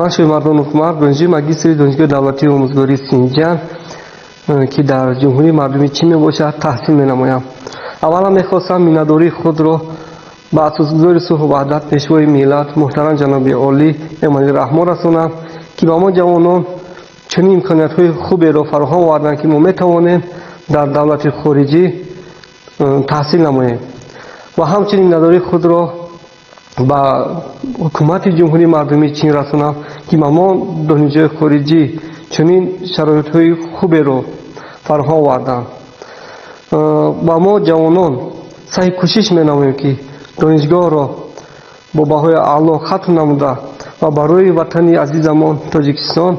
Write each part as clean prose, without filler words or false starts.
من شوی مردان حکومت دانشجوی مگیستری دانشگاه دولتی آموزگاری سینجان که در جمهوری مردمی چین میباشد تحصیل مینمایم. اولا میخواستم میناداری خود را با اساسگذاری صلح و وحدت پیشوای ملت محترم جناب عالی امامعلی رحمان رسانم که با ما جوانان چنین امکانیت‌های خوبی را فراهم آوردند که ما میتوانیم در دولت خارجی تحصیل نماییم و همچنین نداری خود را با حکومت جمهوری مردمی چین رسانم که ما دانشجوی خارجی چنین شرایط‌های خوبی را فراهم آوردند و ما جوانان سعی کوشش می‌نماییم که دانشگاه را با بهای اعلی ختم نموده و برای وطن عزیزمان تاجیکستان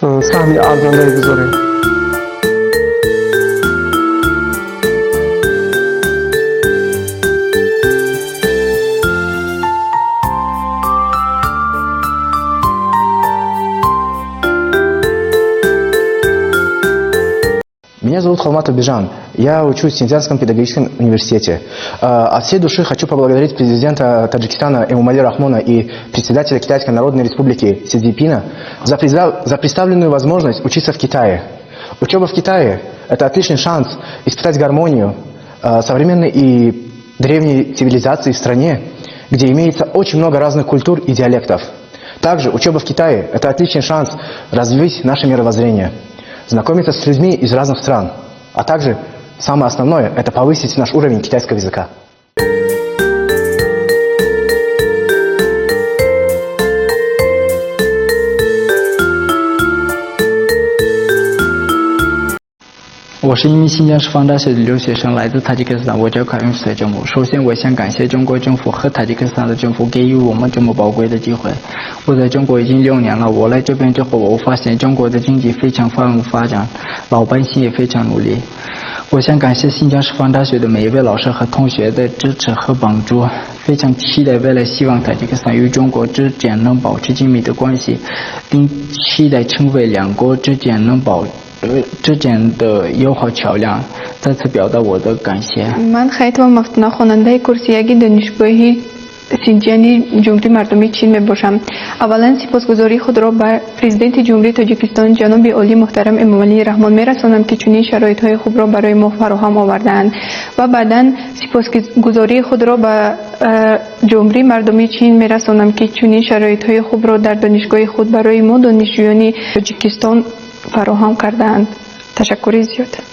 سهم ارزنده گذاریم. Меня зовут Холматов Бежан. Я учусь в Синьцзянском педагогическом университете. От всей души хочу поблагодарить президента Таджикистана Эмомали Рахмона и председателя Китайской Народной Республики Си Цзиньпина за представленную возможность учиться в Китае. Учеба в Китае – это отличный шанс испытать гармонию современной и древней цивилизации в стране, где имеется очень много разных культур и диалектов. Также учеба в Китае – это отличный шанс развить наше мировоззрение, знакомиться с людьми из разных стран, а также самое основное – это повысить наш уровень китайского языка.我是一名新疆师范大学的留学生，来自塔吉克斯坦，我叫卡永斯政府。首先，我想感谢中国政府和塔吉克斯坦的政府给予我们这么宝贵的机会。我在中国已经6年了，我来这边之后，我发现中国的经济非常繁荣发展，老百姓也非常努力。我想感谢新疆师范大学的每一位老师和同学的支持和帮助，非常期待未来，希望塔吉克斯坦与中国之间能保持紧密的关系，并期待成为两国之间的友好桥梁。再次表达我的感谢。من خیاطه و مفتونه خواننده کورسیگی دانشگاهی سینجانی جمهوری مردمی چین می باشم. اولا سپاسگزاری خود را به پرزیدنت جمهوری تاجیکستان جناب عالی محترم امامعلی رحمان می رسانم که چنین شرایط‌های خوب را برای ما فراهم آوردند و بعداً سپاسگزاری خود را به جمهوری مردمی چین می رسانم که چنین شرایط‌های خوب را در دانشگاه خود برای ما دانشجویان تاجیکستان فراهم کردند. تشکر زیاد.